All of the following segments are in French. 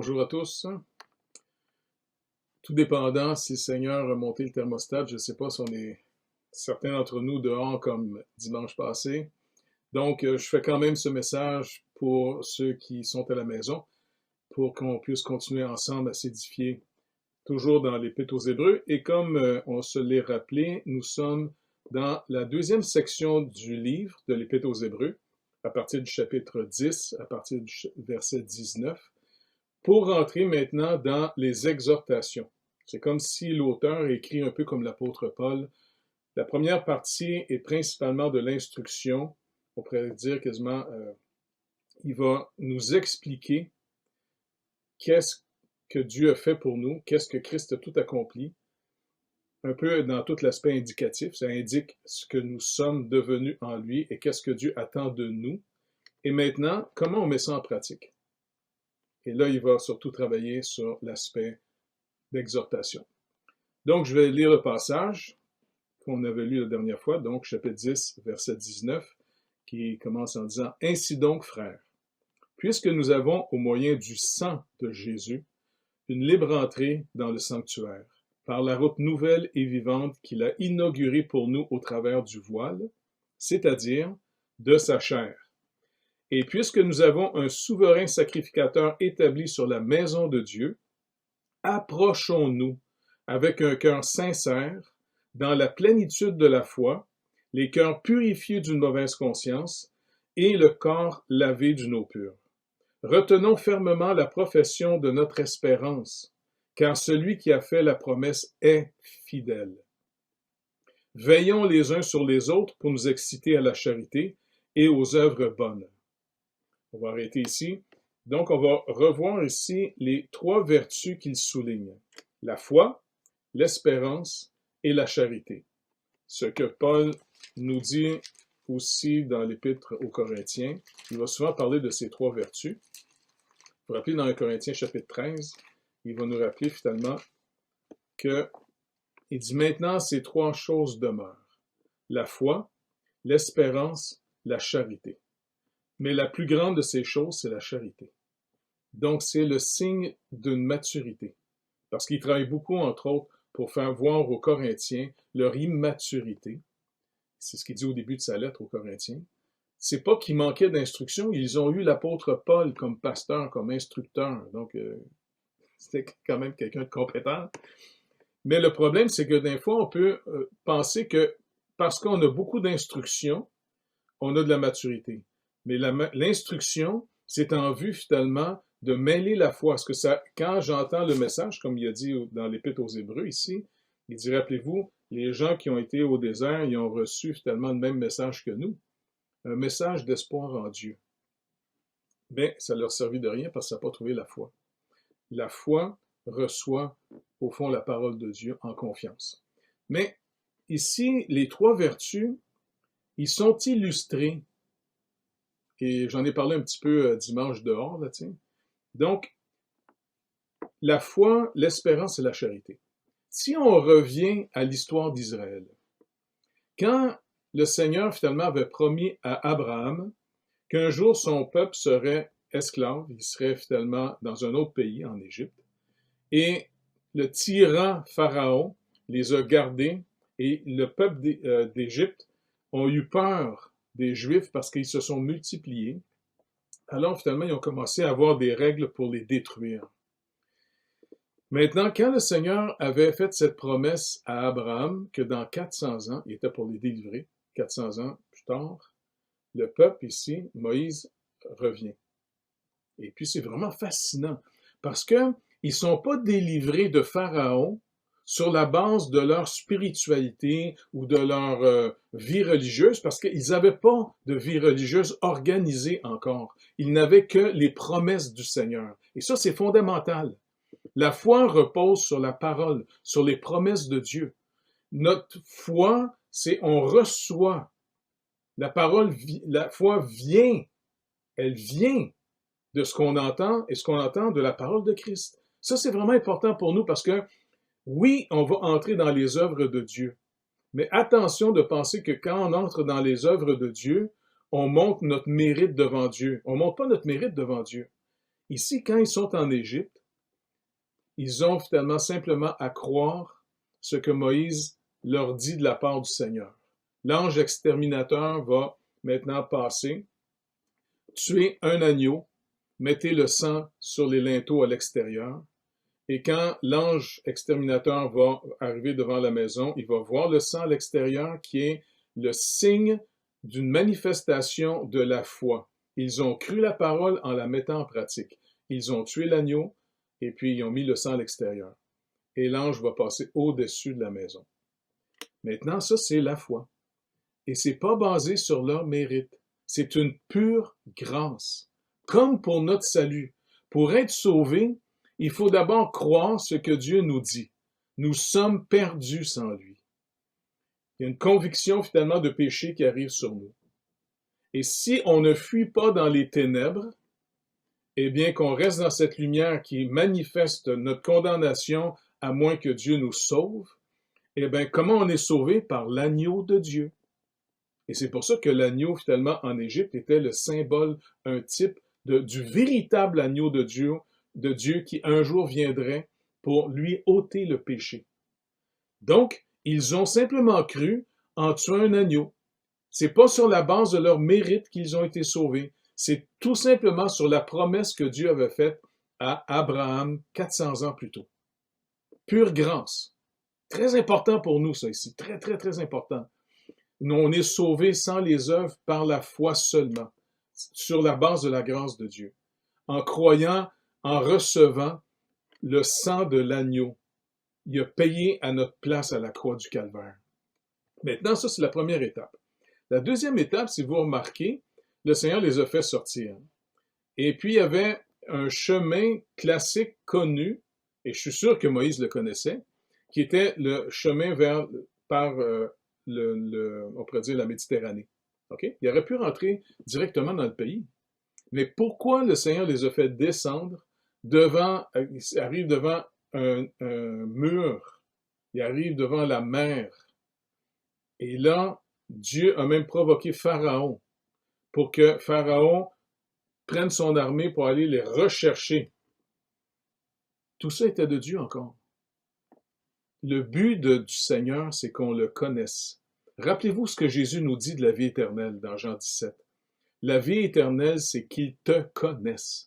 Bonjour à tous. Tout dépendant si le Seigneur a monté le thermostat, je ne sais pas si on est certains d'entre nous dehors comme dimanche passé. Donc, je fais quand même ce message pour ceux qui sont à la maison, pour qu'on puisse continuer ensemble à s'édifier, toujours dans l'Épître aux Hébreux. Et comme on se l'est rappelé, nous sommes dans la deuxième section du livre de l'Épître aux Hébreux, à partir du chapitre 10, à partir du verset 19. Pour rentrer maintenant dans les exhortations. C'est comme si l'auteur écrit un peu comme l'apôtre Paul. La première partie est principalement de l'instruction. On pourrait dire quasiment, il va nous expliquer qu'est-ce que Dieu a fait pour nous, qu'est-ce que Christ a tout accompli, un peu dans tout l'aspect indicatif. Ça indique ce que nous sommes devenus en lui et qu'est-ce que Dieu attend de nous. Et maintenant, comment on met ça en pratique? Et là, il va surtout travailler sur l'aspect d'exhortation. Donc, je vais lire le passage qu'on avait lu la dernière fois, donc chapitre 10, verset 19, qui commence en disant « Ainsi donc, frères, puisque nous avons, au moyen du sang de Jésus, une libre entrée dans le sanctuaire, par la route nouvelle et vivante qu'il a inaugurée pour nous au travers du voile, c'est-à-dire de sa chair. Et puisque nous avons un souverain sacrificateur établi sur la maison de Dieu, approchons-nous avec un cœur sincère, dans la plénitude de la foi, les cœurs purifiés d'une mauvaise conscience et le corps lavé d'une eau pure. Retenons fermement la profession de notre espérance, car celui qui a fait la promesse est fidèle. Veillons les uns sur les autres pour nous exciter à la charité et aux œuvres bonnes. On va arrêter ici. Donc, on va revoir ici les trois vertus qu'il souligne. La foi, l'espérance et la charité. Ce que Paul nous dit aussi dans l'Épître aux Corinthiens. Il va souvent parler de ces trois vertus. Vous vous rappelez dans 1 Corinthiens chapitre 13, il va nous rappeler finalement que il dit maintenant ces trois choses demeurent. La foi, l'espérance, la charité. Mais la plus grande de ces choses, c'est la charité. Donc, c'est le signe d'une maturité. Parce qu'il travaille beaucoup, entre autres, pour faire voir aux Corinthiens leur immaturité. C'est ce qu'il dit au début de sa lettre aux Corinthiens. C'est pas qu'ils manquaient d'instruction, ils ont eu l'apôtre Paul comme pasteur, comme instructeur. Donc, c'était quand même quelqu'un de compétent. Mais le problème, c'est que des fois, on peut penser que parce qu'on a beaucoup d'instruction, on a de la maturité. Mais l'instruction, c'est en vue finalement de mêler la foi. Parce que ça, quand j'entends le message, comme il a dit dans l'Épître aux Hébreux ici, il dit, rappelez-vous, les gens qui ont été au désert, ils ont reçu finalement le même message que nous, un message d'espoir en Dieu. Mais ça leur servit de rien parce que ça n'a pas trouvé la foi. La foi reçoit, au fond, la parole de Dieu en confiance. Mais ici, les trois vertus, ils sont illustrés. Et j'en ai parlé un petit peu dimanche dehors, là, tiens. Donc, la foi, l'espérance et la charité. Si on revient à l'histoire d'Israël, quand le Seigneur finalement avait promis à Abraham qu'un jour son peuple serait esclave, il serait finalement dans un autre pays, en Égypte, et le tyran Pharaon les a gardés, et le peuple d'Égypte ont eu peur des Juifs parce qu'ils se sont multipliés. Alors, finalement, ils ont commencé à avoir des règles pour les détruire. Maintenant, quand le Seigneur avait fait cette promesse à Abraham que dans 400 ans, il était pour les délivrer, 400 ans plus tard, le peuple ici, Moïse, revient. Et puis, c'est vraiment fascinant parce qu'ils ne sont pas délivrés de Pharaon sur la base de leur spiritualité ou de leur vie religieuse, parce qu'ils n'avaient pas de vie religieuse organisée encore. Ils n'avaient que les promesses du Seigneur. Et ça, c'est fondamental. La foi repose sur la parole, sur les promesses de Dieu. Notre foi, c'est on reçoit. La parole, la foi vient. Elle vient de ce qu'on entend et ce qu'on entend de la parole de Christ. Ça, c'est vraiment important pour nous parce que oui, on va entrer dans les œuvres de Dieu, mais attention de penser que quand on entre dans les œuvres de Dieu, on montre notre mérite devant Dieu. On ne montre pas notre mérite devant Dieu. Ici, quand ils sont en Égypte, ils ont finalement simplement à croire ce que Moïse leur dit de la part du Seigneur. L'ange exterminateur va maintenant passer, tuer un agneau, mettez le sang sur les linteaux à l'extérieur, et quand l'ange exterminateur va arriver devant la maison, il va voir le sang à l'extérieur qui est le signe d'une manifestation de la foi. Ils ont cru la parole en la mettant en pratique. Ils ont tué l'agneau et puis ils ont mis le sang à l'extérieur. Et l'ange va passer au-dessus de la maison. Maintenant, ça, c'est la foi. Et c'est pas basé sur leur mérite. C'est une pure grâce. Comme pour notre salut. Pour être sauvé, il faut d'abord croire ce que Dieu nous dit. Nous sommes perdus sans lui. Il y a une conviction finalement de péché qui arrive sur nous. Et si on ne fuit pas dans les ténèbres, eh bien qu'on reste dans cette lumière qui manifeste notre condamnation à moins que Dieu nous sauve, eh bien comment on est sauvé? Par l'agneau de Dieu. Et c'est pour ça que l'agneau finalement en Égypte était le symbole, un type du véritable agneau de Dieu qui un jour viendrait pour lui ôter le péché. Donc, ils ont simplement cru en tuant un agneau. C'est pas sur la base de leur mérite qu'ils ont été sauvés. C'est tout simplement sur la promesse que Dieu avait faite à Abraham 400 ans plus tôt. Pure grâce. Très important pour nous, ça ici. Très, très, très important. Nous, on est sauvés sans les œuvres par la foi seulement, sur la base de la grâce de Dieu. En croyant, en recevant le sang de l'agneau. Il a payé à notre place à la croix du Calvaire. Maintenant, ça, c'est la première étape. La deuxième étape, si vous remarquez, le Seigneur les a fait sortir. Et puis, il y avait un chemin classique connu, et je suis sûr que Moïse le connaissait, qui était le chemin par, on pourrait dire, la Méditerranée. Okay? Il aurait pu rentrer directement dans le pays. Mais pourquoi le Seigneur les a fait descendre il arrive devant un mur, il arrive devant la mer. Et là, Dieu a même provoqué Pharaon pour que Pharaon prenne son armée pour aller les rechercher. Tout ça était de Dieu encore. Le but du Seigneur, c'est qu'on le connaisse. Rappelez-vous ce que Jésus nous dit de la vie éternelle dans Jean 17. La vie éternelle, c'est qu'il te connaisse.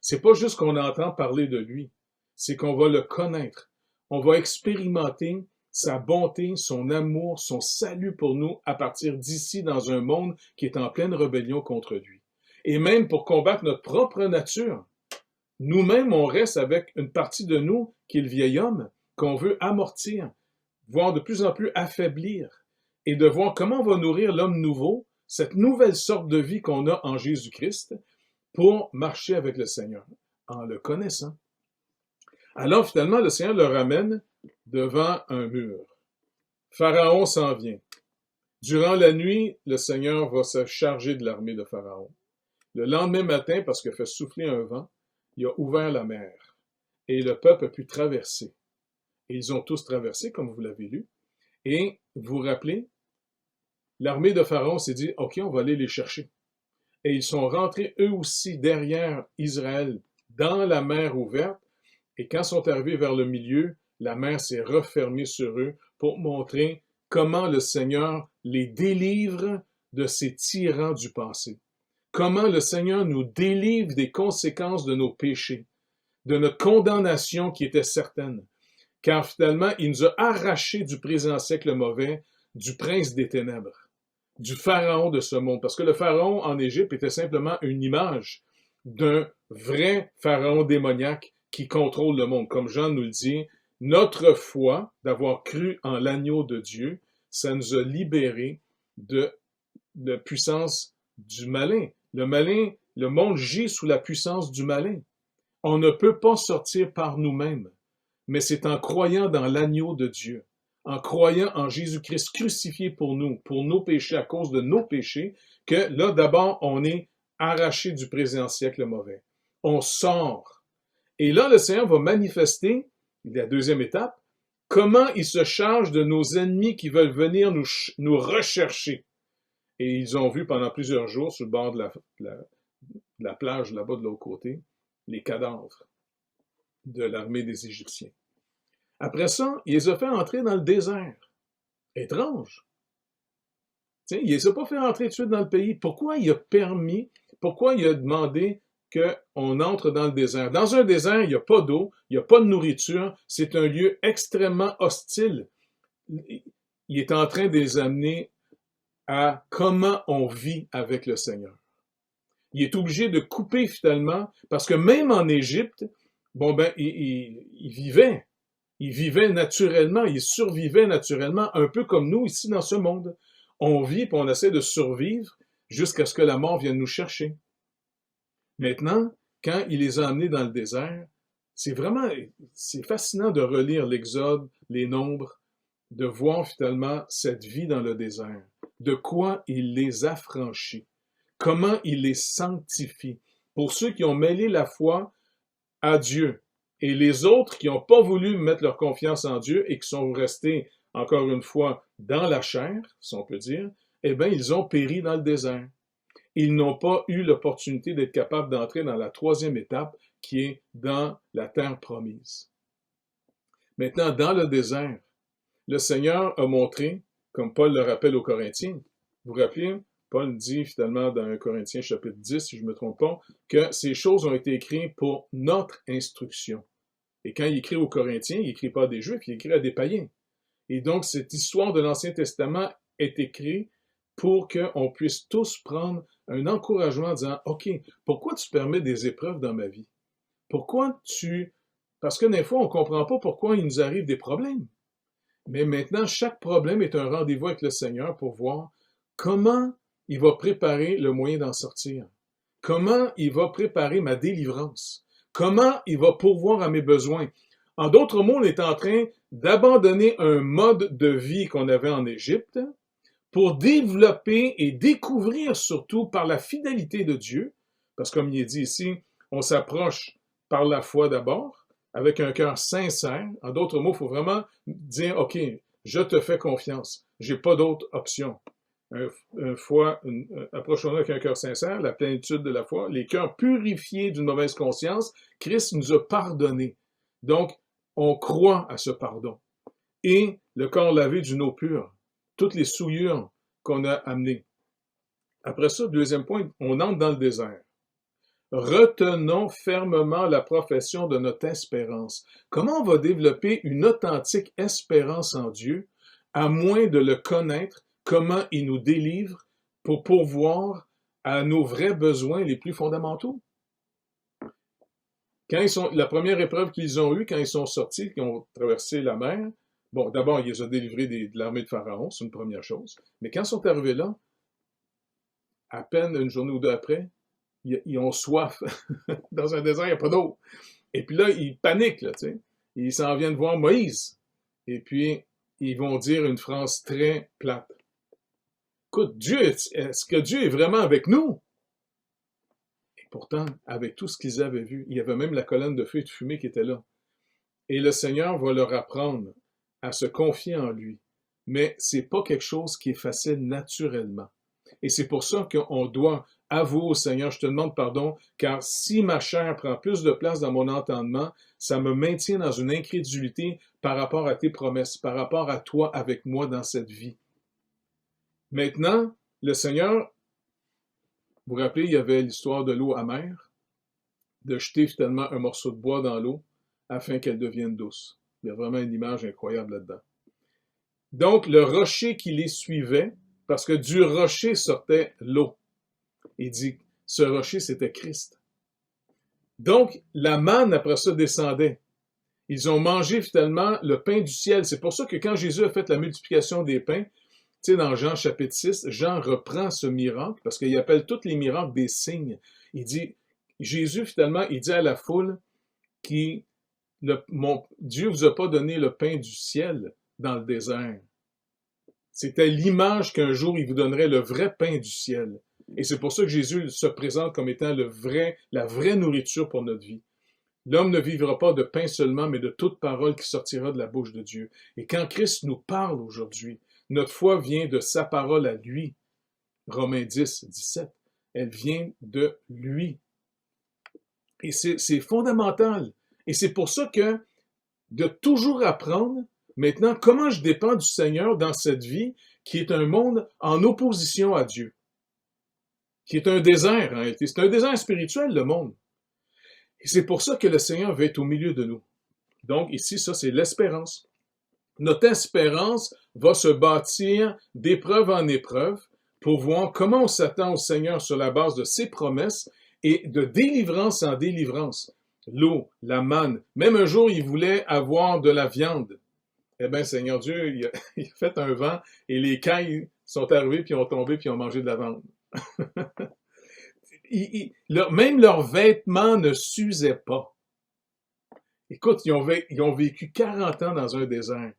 C'est pas juste qu'on entend parler de lui, c'est qu'on va le connaître. On va expérimenter sa bonté, son amour, son salut pour nous à partir d'ici dans un monde qui est en pleine rébellion contre lui. Et même pour combattre notre propre nature, nous-mêmes, on reste avec une partie de nous qui est le vieil homme, qu'on veut amortir, voire de plus en plus affaiblir, et de voir comment on va nourrir l'homme nouveau, cette nouvelle sorte de vie qu'on a en Jésus-Christ, pour marcher avec le Seigneur, en le connaissant. Alors finalement, le Seigneur le ramène devant un mur. Pharaon s'en vient. Durant la nuit, le Seigneur va se charger de l'armée de Pharaon. Le lendemain matin, parce qu'il fait souffler un vent, il a ouvert la mer et le peuple a pu traverser. Et ils ont tous traversé, comme vous l'avez lu. Et vous vous rappelez, l'armée de Pharaon s'est dit, OK, on va aller les chercher. Et ils sont rentrés eux aussi derrière Israël dans la mer ouverte. Et quand ils sont arrivés vers le milieu, la mer s'est refermée sur eux pour montrer comment le Seigneur les délivre de ces tyrans du passé. Comment le Seigneur nous délivre des conséquences de nos péchés, de notre condamnation qui était certaine. Car finalement, il nous a arrachés du présent siècle mauvais, du prince des ténèbres, du pharaon de ce monde. Parce que le pharaon en Égypte était simplement une image d'un vrai pharaon démoniaque qui contrôle le monde. Comme Jean nous le dit, notre foi d'avoir cru en l'agneau de Dieu, ça nous a libérés de la puissance du malin. Le monde gît sous la puissance du malin. On ne peut pas sortir par nous-mêmes, mais c'est en croyant dans l'agneau de Dieu, en croyant en Jésus-Christ crucifié pour nous, pour nos péchés, à cause de nos péchés, que là, d'abord, on est arraché du présent siècle mauvais. On sort. Et là, le Seigneur va manifester, la deuxième étape, comment il se charge de nos ennemis qui veulent venir nous rechercher. Et ils ont vu pendant plusieurs jours, sur le bord de la plage, là-bas de l'autre côté, les cadavres de l'armée des Égyptiens. Après ça, il les a fait entrer dans le désert. Étrange. T'sais, il ne les a pas fait entrer tout de suite dans le pays. Pourquoi il a permis, pourquoi il a demandé qu'on entre dans le désert? Dans un désert, il n'y a pas d'eau, il n'y a pas de nourriture, c'est un lieu extrêmement hostile. Il est en train de les amener à comment on vit avec le Seigneur. Il est obligé de couper finalement, parce que même en Égypte, bon ben, il vivait naturellement, il survivait naturellement, un peu comme nous ici dans ce monde. On vit et on essaie de survivre jusqu'à ce que la mort vienne nous chercher. Maintenant, quand il les a amenés dans le désert, c'est fascinant de relire l'Exode, les Nombres, de voir finalement cette vie dans le désert, de quoi il les a franchis, comment il les sanctifie. Pour ceux qui ont mêlé la foi à Dieu et les autres qui n'ont pas voulu mettre leur confiance en Dieu et qui sont restés, encore une fois, dans la chair, si on peut dire, eh bien, ils ont péri dans le désert. Ils n'ont pas eu l'opportunité d'être capables d'entrer dans la troisième étape qui est dans la terre promise. Maintenant, dans le désert, le Seigneur a montré, comme Paul le rappelle aux Corinthiens, vous vous rappelez, Paul dit finalement dans 1 Corinthiens chapitre 10, si je ne me trompe pas, que ces choses ont été écrites pour notre instruction. Et quand il écrit aux Corinthiens, il n'écrit pas à des Juifs, il écrit à des païens. Et donc, cette histoire de l'Ancien Testament est écrite pour qu'on puisse tous prendre un encouragement en disant, OK, pourquoi tu permets des épreuves dans ma vie? Parce que des fois, on ne comprend pas pourquoi il nous arrive des problèmes. Mais maintenant, chaque problème est un rendez-vous avec le Seigneur pour voir comment il va préparer le moyen d'en sortir. Comment il va préparer ma délivrance. Comment il va pourvoir à mes besoins. En d'autres mots, on est en train d'abandonner un mode de vie qu'on avait en Égypte pour développer et découvrir surtout par la fidélité de Dieu, parce que comme il est dit ici, on s'approche par la foi d'abord, avec un cœur sincère. En d'autres mots, il faut vraiment dire, OK, je te fais confiance, j'ai pas d'autre option. Approchons-nous avec un cœur sincère, la plénitude de la foi, les cœurs purifiés d'une mauvaise conscience, Christ nous a pardonné. Donc, on croit à ce pardon. Et le corps lavé d'une eau pure, toutes les souillures qu'on a amenées. Après ça, deuxième point, on entre dans le désert. Retenons fermement la profession de notre espérance. Comment on va développer une authentique espérance en Dieu, à moins de le connaître, comment il nous délivre pour pourvoir à nos vrais besoins les plus fondamentaux? La première épreuve qu'ils ont eue, quand ils sont sortis, qu'ils ont traversé la mer, bon, d'abord, il les a délivrés de l'armée de Pharaon, c'est une première chose. Mais quand ils sont arrivés là, à peine une journée ou deux après, ils ont soif. Dans un désert, il n'y a pas d'eau. Et puis là, ils paniquent, là, tu sais. Ils s'en viennent voir Moïse. Et puis, ils vont dire une phrase très plate. Écoute, est-ce que Dieu est vraiment avec nous? Et pourtant, avec tout ce qu'ils avaient vu, il y avait même la colonne de feu et de fumée qui était là. Et le Seigneur va leur apprendre à se confier en lui. Mais c'est pas quelque chose qui est facile naturellement. Et c'est pour ça qu'on doit avouer au Seigneur, je te demande pardon, car si ma chair prend plus de place dans mon entendement, ça me maintient dans une incrédulité par rapport à tes promesses, par rapport à toi avec moi dans cette vie. Maintenant, le Seigneur, vous vous rappelez, il y avait l'histoire de l'eau amère, de jeter finalement un morceau de bois dans l'eau afin qu'elle devienne douce. Il y a vraiment une image incroyable là-dedans. Donc, le rocher qui les suivait, parce que du rocher sortait l'eau. Il dit, ce rocher, c'était Christ. Donc, la manne, après ça, descendait. Ils ont mangé finalement le pain du ciel. C'est pour ça que quand Jésus a fait la multiplication des pains, tu sais, dans Jean chapitre 6, Jean reprend ce miracle, parce qu'il appelle tous les miracles des signes. Il dit, Jésus, finalement, il dit à la foule Dieu ne vous a pas donné le pain du ciel dans le désert. C'était l'image qu'un jour il vous donnerait le vrai pain du ciel. Et c'est pour ça que Jésus se présente comme étant la vraie nourriture pour notre vie. L'homme ne vivra pas de pain seulement, mais de toute parole qui sortira de la bouche de Dieu. Et quand Christ nous parle aujourd'hui, notre foi vient de sa parole à lui. Romains 10, 17. Elle vient de lui. Et c'est fondamental. Et c'est pour ça que de toujours apprendre, maintenant, comment je dépends du Seigneur dans cette vie qui est un monde en opposition à Dieu, qui est un désert en réalité. C'est un désert spirituel, le monde. Et c'est pour ça que le Seigneur veut être au milieu de nous. Donc ici, ça, c'est l'espérance. Notre espérance va se bâtir d'épreuve en épreuve pour voir comment on s'attend au Seigneur sur la base de ses promesses et de délivrance en délivrance. L'eau, la manne, même un jour, il voulait avoir de la viande. Eh bien, Seigneur Dieu, il a fait un vent et les cailles sont arrivées, puis ont tombé, puis ont mangé de la viande. Même leurs vêtements ne s'usaient pas. Écoute, ils ont vécu 40 ans dans un désert.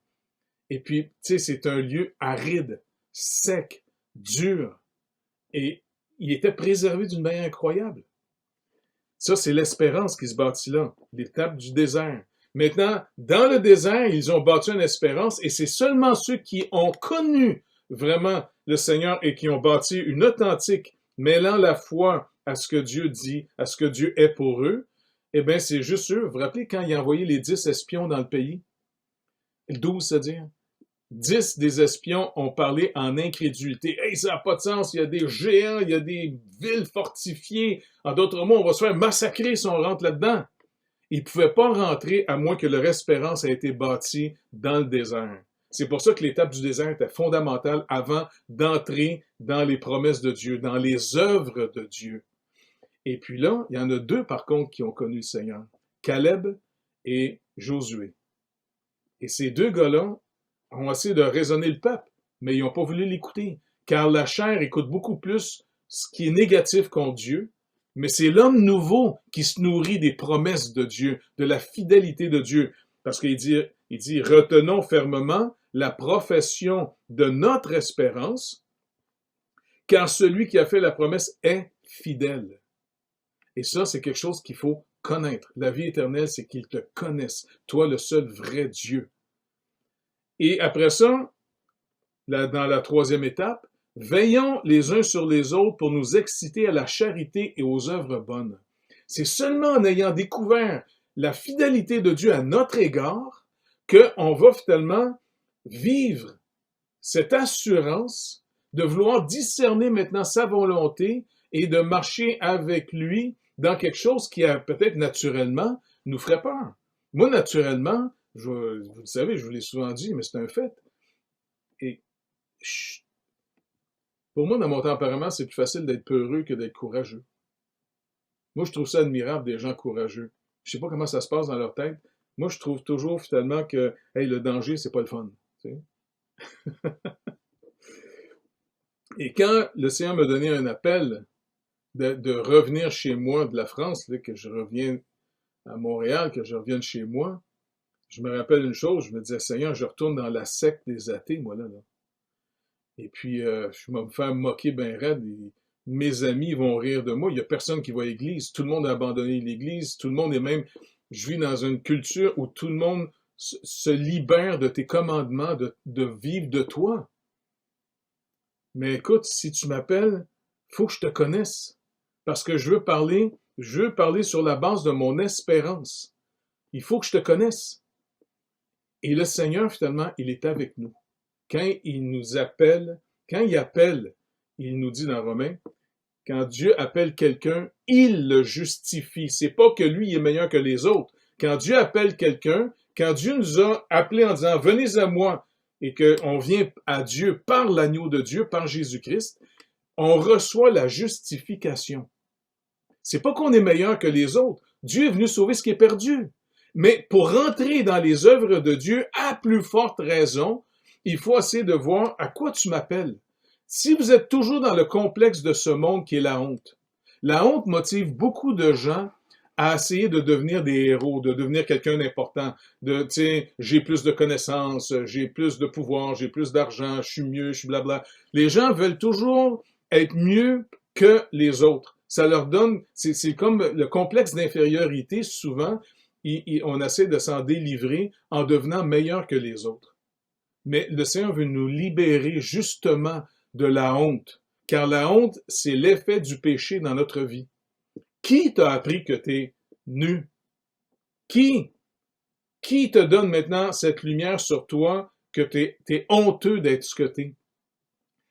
Et puis, tu sais, c'est un lieu aride, sec, dur. Et il était préservé d'une manière incroyable. Ça, c'est l'espérance qui se bâtit là, l'étape du désert. Maintenant, dans le désert, ils ont bâti une espérance et c'est seulement ceux qui ont connu vraiment le Seigneur et qui ont bâti une authentique, mêlant la foi à ce que Dieu dit, à ce que Dieu est pour eux. Eh bien, c'est juste eux. Vous vous rappelez quand il a envoyé les 10 espions dans le pays? 12, c'est-à-dire? 10 des espions ont parlé en incrédulité. Hey, ça n'a pas de sens, il y a des géants, il y a des villes fortifiées. En d'autres mots, on va se faire massacrer si on rentre là-dedans. Ils ne pouvaient pas rentrer à moins que leur espérance ait été bâtie dans le désert. C'est pour ça que l'étape du désert était fondamentale avant d'entrer dans les promesses de Dieu, dans les œuvres de Dieu. Et puis là, il y en a 2 par contre qui ont connu le Seigneur, Caleb et Josué. Et ces 2 gars-là ont essayé de raisonner le peuple, mais ils n'ont pas voulu l'écouter, car la chair écoute beaucoup plus ce qui est négatif contre Dieu, mais c'est l'homme nouveau qui se nourrit des promesses de Dieu, de la fidélité de Dieu, parce qu'il dit, retenons fermement la profession de notre espérance, car celui qui a fait la promesse est fidèle. Et ça, c'est quelque chose qu'il faut connaître. La vie éternelle, c'est qu'il te connaisse, toi le seul vrai Dieu. Et après ça, dans la 3e étape, veillons les uns sur les autres pour nous exciter à la charité et aux œuvres bonnes. C'est seulement en ayant découvert la fidélité de Dieu à notre égard qu'on va finalement vivre cette assurance de vouloir discerner maintenant sa volonté et de marcher avec lui dans quelque chose qui, peut-être naturellement, nous ferait peur. Moi, naturellement, vous le savez, je vous l'ai souvent dit, mais c'est un fait. Et pour moi, dans mon tempérament, c'est plus facile d'être peureux que d'être courageux. Moi, je trouve ça admirable des gens courageux. Je sais pas comment ça se passe dans leur tête. Moi, je trouve toujours finalement que hey, le danger, c'est pas le fun. Tu sais? Et quand le Seigneur m'a donné un appel de revenir chez moi de la France, là, que je revienne à Montréal, que je revienne chez moi, je me rappelle une chose, je me disais, Seigneur, je retourne dans la secte des athées, moi, là. Et puis, je vais me faire moquer ben raide. Mes amis vont rire de moi. Il n'y a personne qui va à l'église. Tout le monde a abandonné l'église. Tout le monde est même... Je vis dans une culture où tout le monde se libère de tes commandements, de vivre de toi. Mais écoute, si tu m'appelles, il faut que je te connaisse. Parce que je veux parler sur la base de mon espérance. Il faut que je te connaisse. Et le Seigneur, finalement, il est avec nous. Quand il nous appelle, il nous dit dans Romains, quand Dieu appelle quelqu'un, il le justifie. C'est pas que lui est meilleur que les autres. Quand Dieu appelle quelqu'un, quand Dieu nous a appelés en disant, venez à moi, et qu'on vient à Dieu par l'agneau de Dieu, par Jésus-Christ, on reçoit la justification. C'est pas qu'on est meilleur que les autres. Dieu est venu sauver ce qui est perdu. Mais pour rentrer dans les œuvres de Dieu, à plus forte raison, il faut essayer de voir à quoi tu m'appelles. Si vous êtes toujours dans le complexe de ce monde qui est la honte motive beaucoup de gens à essayer de devenir des héros, de devenir quelqu'un d'important, de, tu sais, j'ai plus de connaissances, j'ai plus de pouvoir, j'ai plus d'argent, je suis mieux, je suis blabla. Les gens veulent toujours être mieux que les autres. Ça leur donne, c'est comme le complexe d'infériorité, souvent, on essaie de s'en délivrer en devenant meilleur que les autres. Mais le Seigneur veut nous libérer justement de la honte, car la honte, c'est l'effet du péché dans notre vie. Qui t'a appris que tu es nu. Qui te donne maintenant cette lumière sur toi que tu es honteux d'être ce que tu es?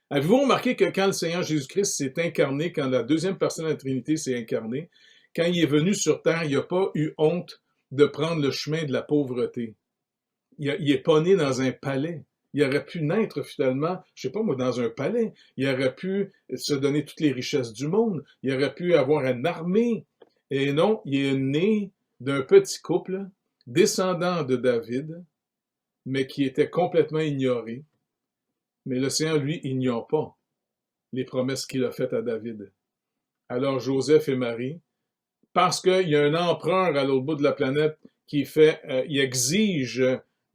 Avez-vous remarqué que quand le Seigneur Jésus-Christ s'est incarné, quand la deuxième personne de la Trinité s'est incarnée, quand il est venu sur terre, il n'a pas eu honte de prendre le chemin de la pauvreté. Il n'est pas né dans un palais. Il aurait pu naître finalement, je sais pas moi, dans un palais. Il aurait pu se donner toutes les richesses du monde. Il aurait pu avoir une armée. Et non, il est né d'un petit couple, descendant de David, mais qui était complètement ignoré. Mais le Seigneur, lui, ignore pas les promesses qu'il a faites à David. Alors Joseph et Marie, parce qu'il y a un empereur à l'autre bout de la planète qui il exige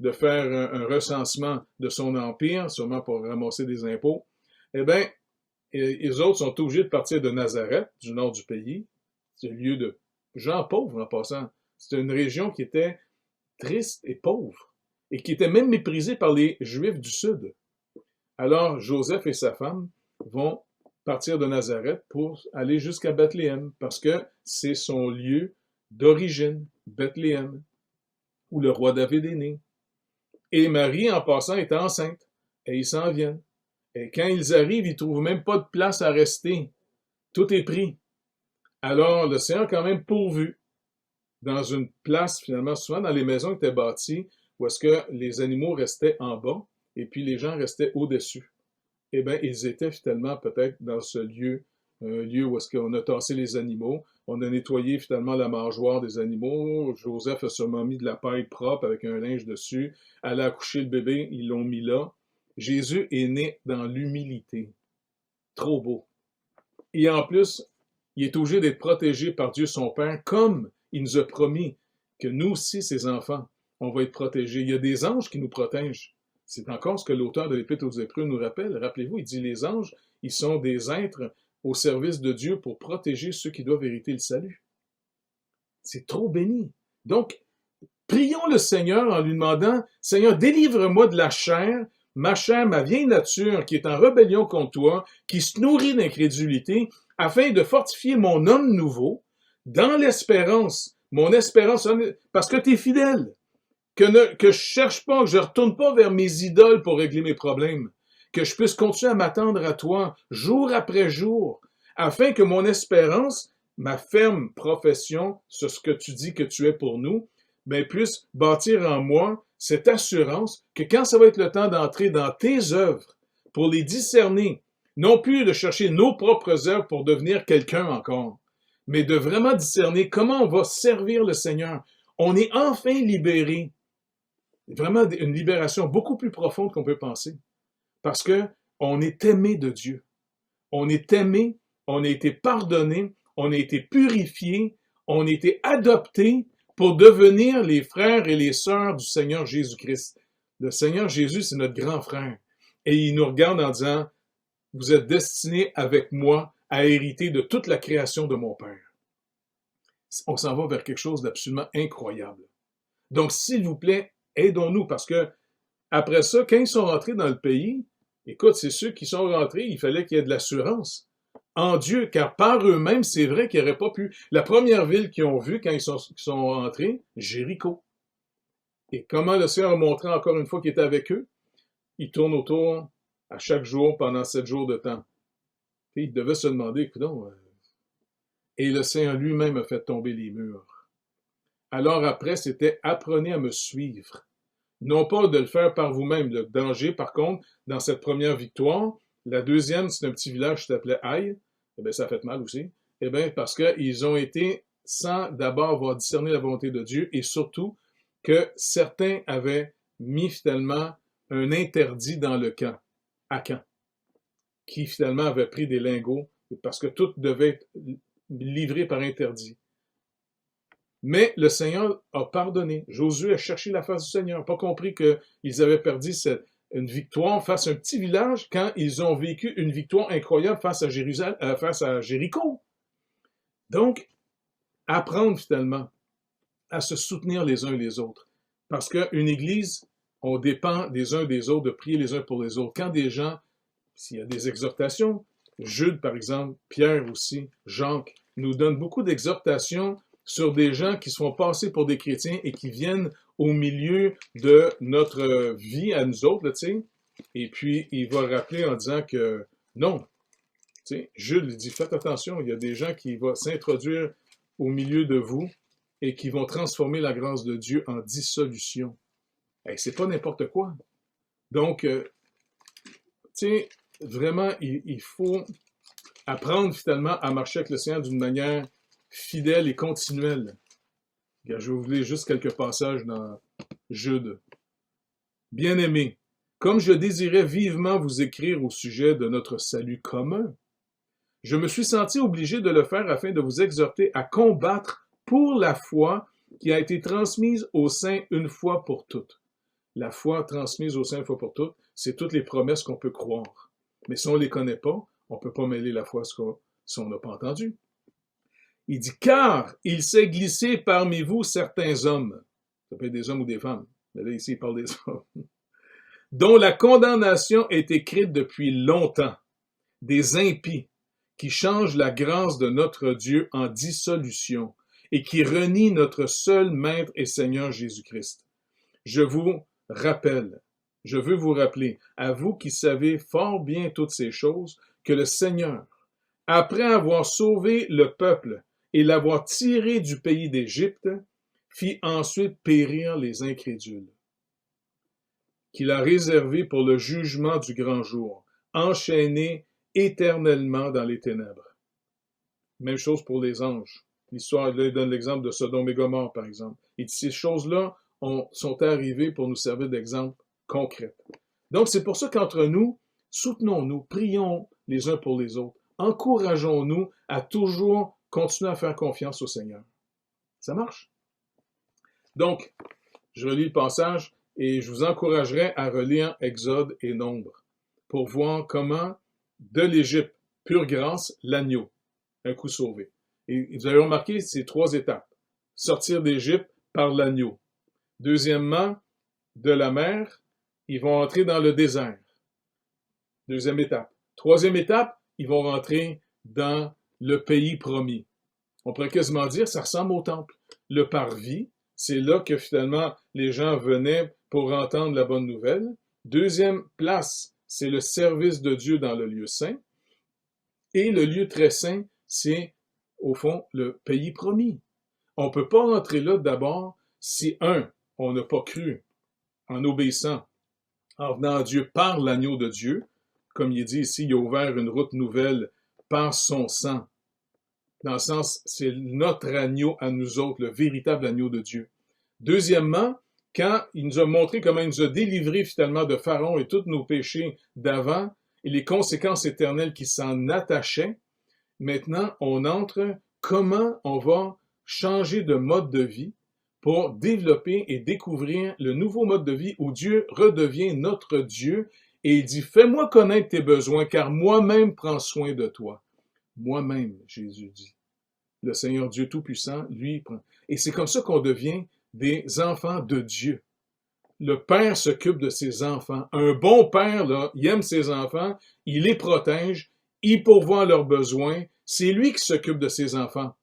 de faire un recensement de son empire, sûrement pour ramasser des impôts, eh bien, les autres sont obligés de partir de Nazareth, du nord du pays. C'est un lieu de gens pauvres en passant. C'était une région qui était triste et pauvre, et qui était même méprisée par les Juifs du Sud. Alors, Joseph et sa femme vont partir de Nazareth pour aller jusqu'à Bethléem, parce que c'est son lieu d'origine, Bethléem, où le roi David est né. Et Marie, en passant, est enceinte, et ils s'en viennent. Et quand ils arrivent, ils ne trouvent même pas de place à rester. Tout est pris. Alors, le Seigneur a quand même pourvu dans une place, finalement, souvent dans les maisons qui étaient bâties, où est-ce que les animaux restaient en bas, et puis les gens restaient au-dessus. Eh bien, ils étaient finalement peut-être dans ce lieu, un lieu où est-ce qu'on a tassé les animaux, on a nettoyé finalement la mangeoire des animaux, Joseph a sûrement mis de la paille propre avec un linge dessus, elle a accouché le bébé, ils l'ont mis là. Jésus est né dans l'humilité. Trop beau. Et en plus, il est obligé d'être protégé par Dieu son Père, comme il nous a promis que nous aussi, ses enfants, on va être protégés. Il y a des anges qui nous protègent. C'est encore ce que l'auteur de l'Épître aux Hébreux nous rappelle. Rappelez-vous, il dit les anges, ils sont des êtres au service de Dieu pour protéger ceux qui doivent hériter le salut. C'est trop béni. Donc, prions le Seigneur en lui demandant, Seigneur, délivre-moi de la chair, ma vieille nature qui est en rébellion contre toi, qui se nourrit d'incrédulité, afin de fortifier mon homme nouveau dans l'espérance, mon espérance, parce que tu es fidèle. Que je cherche pas, que je retourne pas vers mes idoles pour régler mes problèmes, que je puisse continuer à m'attendre à toi jour après jour, afin que mon espérance, ma ferme profession sur ce que tu dis que tu es pour nous, ben, puisse bâtir en moi cette assurance que quand ça va être le temps d'entrer dans tes œuvres, pour les discerner, non plus de chercher nos propres œuvres pour devenir quelqu'un encore, mais de vraiment discerner comment on va servir le Seigneur. On est enfin libéré. Vraiment une libération beaucoup plus profonde qu'on peut penser. Parce que on est aimé de Dieu. On est aimé, on a été pardonné, on a été purifié, on a été adopté pour devenir les frères et les sœurs du Seigneur Jésus-Christ. Le Seigneur Jésus, c'est notre grand frère. Et il nous regarde en disant, vous êtes destinés avec moi à hériter de toute la création de mon Père. On s'en va vers quelque chose d'absolument incroyable. Donc, s'il vous plaît, aidons-nous, parce que après ça, quand ils sont rentrés dans le pays, écoute, c'est ceux qui sont rentrés, il fallait qu'il y ait de l'assurance en Dieu, car par eux-mêmes, c'est vrai qu'ils n'auraient pas pu. La première ville qu'ils ont vue quand ils sont rentrés, Jéricho. Et comment le Seigneur a montré encore une fois qu'il était avec eux? Il tourne autour à chaque jour pendant 7 jours de temps. Et ils devaient se demander, écoutons, et le Seigneur lui-même a fait tomber les murs. Alors après, c'était apprenez à me suivre. Non pas de le faire par vous-même. Le danger, par contre, dans cette première victoire, la deuxième, c'est un petit village qui s'appelait Haï. Eh bien, ça a fait mal aussi. Eh bien, parce qu'ils ont été sans d'abord avoir discerné la volonté de Dieu et surtout que certains avaient mis finalement un interdit dans le camp, à Caen, qui finalement avait pris des lingots parce que tout devait être livré par interdit. Mais le Seigneur a pardonné. Josué a cherché la face du Seigneur, n'a pas compris qu'ils avaient perdu une victoire face à un petit village quand ils ont vécu une victoire incroyable face à Jéricho. Donc, apprendre finalement à se soutenir les uns les autres. Parce qu'une église, on dépend des uns des autres, de prier les uns pour les autres. Quand des gens, s'il y a des exhortations, Jude par exemple, Pierre aussi, Jacques, nous donnent beaucoup d'exhortations sur des gens qui se font passer pour des chrétiens et qui viennent au milieu de notre vie à nous autres, là, tu sais. Et puis, il va rappeler en disant que non, tu sais, Jules dit, faites attention, il y a des gens qui vont s'introduire au milieu de vous et qui vont transformer la grâce de Dieu en dissolution. Hey, c'est pas n'importe quoi. Donc, tu sais, vraiment, il faut apprendre finalement à marcher avec le Seigneur d'une manière fidèle et continuelle. Je vais vous lire juste quelques passages dans Jude. Bien-aimés, comme je désirais vivement vous écrire au sujet de notre salut commun, je me suis senti obligé de le faire afin de vous exhorter à combattre pour la foi qui a été transmise aux saints une fois pour toutes. La foi transmise aux saints une fois pour toutes, c'est toutes les promesses qu'on peut croire. Mais si on ne les connaît pas, on ne peut pas mêler la foi à ce si on n'a pas entendu. Il dit, car il s'est glissé parmi vous certains hommes, ça peut être des hommes ou des femmes, mais là ici il parle des hommes, dont la condamnation est écrite depuis longtemps, des impies, qui changent la grâce de notre Dieu en dissolution et qui renient notre seul Maître et Seigneur Jésus-Christ. Je veux vous rappeler, à vous qui savez fort bien toutes ces choses, que le Seigneur, après avoir sauvé le peuple et l'avoir tiré du pays d'Égypte, fit ensuite périr les incrédules, qu'il a réservés pour le jugement du grand jour, enchaînés éternellement dans les ténèbres. Même chose pour les anges. L'histoire, là, il donne l'exemple de Sodome et Gomorrhe, par exemple. Et ces choses-là sont arrivées pour nous servir d'exemple concret. Donc, c'est pour ça qu'entre nous, soutenons-nous, prions les uns pour les autres, encourageons-nous à toujours continuer à faire confiance au Seigneur. Ça marche? Donc, je relis le passage et je vous encouragerai à relire Exode et Nombre pour voir comment de l'Égypte, pure grâce, l'agneau, un coup sauvé. Et vous avez remarqué ces trois étapes. Sortir d'Égypte par l'agneau. Deuxièmement, de la mer, ils vont entrer dans le désert. Deuxième étape. Troisième étape, ils vont rentrer dans le pays promis. On pourrait quasiment dire, ça ressemble au temple. Le parvis, c'est là que finalement les gens venaient pour entendre la bonne nouvelle. Deuxième place, c'est le service de Dieu dans le lieu saint. Et le lieu très saint, c'est au fond le pays promis. On ne peut pas rentrer là d'abord si, on n'a pas cru en obéissant, en venant à Dieu par l'agneau de Dieu. Comme il est dit ici, il a ouvert une route nouvelle par son sang. Dans le sens, c'est notre agneau à nous autres, le véritable agneau de Dieu. Deuxièmement, quand il nous a montré comment il nous a délivrés finalement de Pharaon et tous nos péchés d'avant et les conséquences éternelles qui s'en attachaient, maintenant on entre comment on va changer de mode de vie pour développer et découvrir le nouveau mode de vie où Dieu redevient notre Dieu et il dit « Fais-moi connaître tes besoins car moi-même prends soin de toi. » Moi-même, Jésus dit. Le Seigneur Dieu Tout-Puissant, lui, prend. Et c'est comme ça qu'on devient des enfants de Dieu. Le Père s'occupe de ses enfants. Un bon père, là, il aime ses enfants, il les protège, il pourvoit leurs besoins. C'est lui qui s'occupe de ses enfants.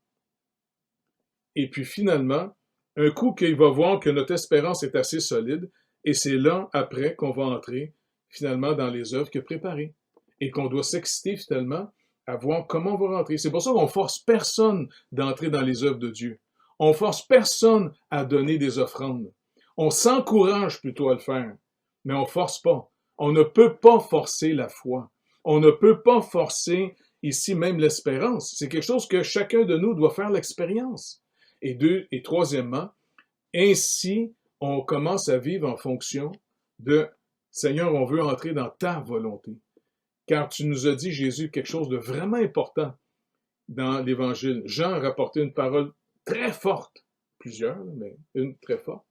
Et puis finalement, un coup qu'il va voir que notre espérance est assez solide, et c'est là, après, qu'on va entrer finalement dans les œuvres qu'il a préparées. Et qu'on doit s'exciter finalement à voir comment on va rentrer. C'est pour ça qu'on force personne d'entrer dans les œuvres de Dieu. On force personne à donner des offrandes. On s'encourage plutôt à le faire, mais on force pas. On ne peut pas forcer la foi. On ne peut pas forcer ici même l'espérance. C'est quelque chose que chacun de nous doit faire l'expérience. Et troisièmement, ainsi, on commence à vivre en fonction de Seigneur, on veut entrer dans ta volonté. Car tu nous as dit, Jésus, quelque chose de vraiment important dans l'Évangile. Jean a rapporté une parole très forte, plusieurs, mais une très forte.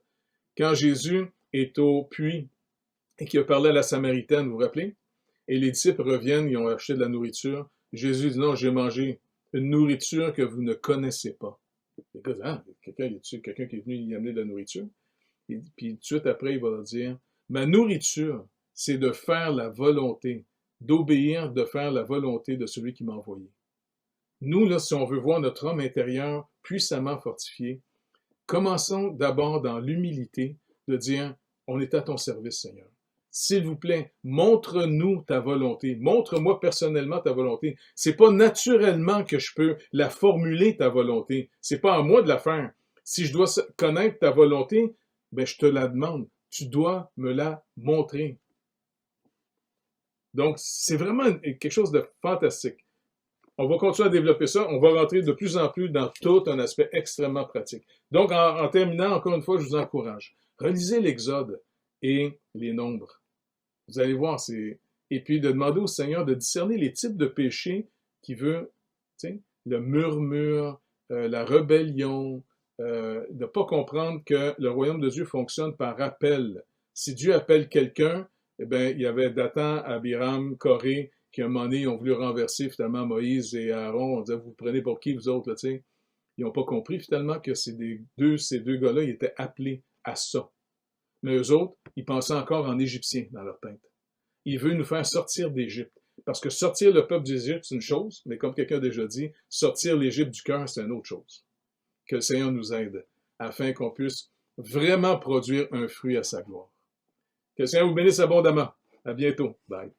Quand Jésus est au puits et qu'il a parlé à la Samaritaine, vous vous rappelez? Et les disciples reviennent, ils ont acheté de la nourriture. Jésus dit, non, j'ai mangé une nourriture que vous ne connaissez pas. Les gars disent, ah, quelqu'un qui est venu y amener de la nourriture. Et puis tout de suite après, il va leur dire, ma nourriture, c'est de faire la volonté, d'obéir, de faire la volonté de celui qui m'a envoyé. Nous, là, si on veut voir notre homme intérieur puissamment fortifié, commençons d'abord dans l'humilité de dire, on est à ton service, Seigneur. S'il vous plaît, montre-nous ta volonté. Montre-moi personnellement ta volonté. C'est pas naturellement que je peux la formuler, ta volonté. C'est pas à moi de la faire. Si je dois connaître ta volonté, ben, je te la demande. Tu dois me la montrer. Donc, c'est vraiment quelque chose de fantastique. On va continuer à développer ça. On va rentrer de plus en plus dans tout un aspect extrêmement pratique. Donc, en terminant, encore une fois, je vous encourage. Relisez l'Exode et les Nombres. Vous allez voir, et puis de demander au Seigneur de discerner les types de péchés qu'il veut, le murmure, la rébellion, de ne pas comprendre que le royaume de Dieu fonctionne par appel. Si Dieu appelle quelqu'un, eh bien, il y avait Dathan, Abiram, Corée, qui à un moment donné ont voulu renverser finalement Moïse et Aaron. On disait, vous prenez pour qui, vous autres, là, tu sais? Ils n'ont pas compris finalement que ces deux gars-là, ils étaient appelés à ça. Mais eux autres, ils pensaient encore en égyptien dans leur tête. Il veut nous faire sortir d'Égypte. Parce que sortir le peuple d'Égypte, c'est une chose, mais comme quelqu'un a déjà dit, sortir l'Égypte du cœur, c'est une autre chose. Que le Seigneur nous aide, afin qu'on puisse vraiment produire un fruit à sa gloire. Que le Seigneur vous bénisse abondamment. À bientôt. Bye.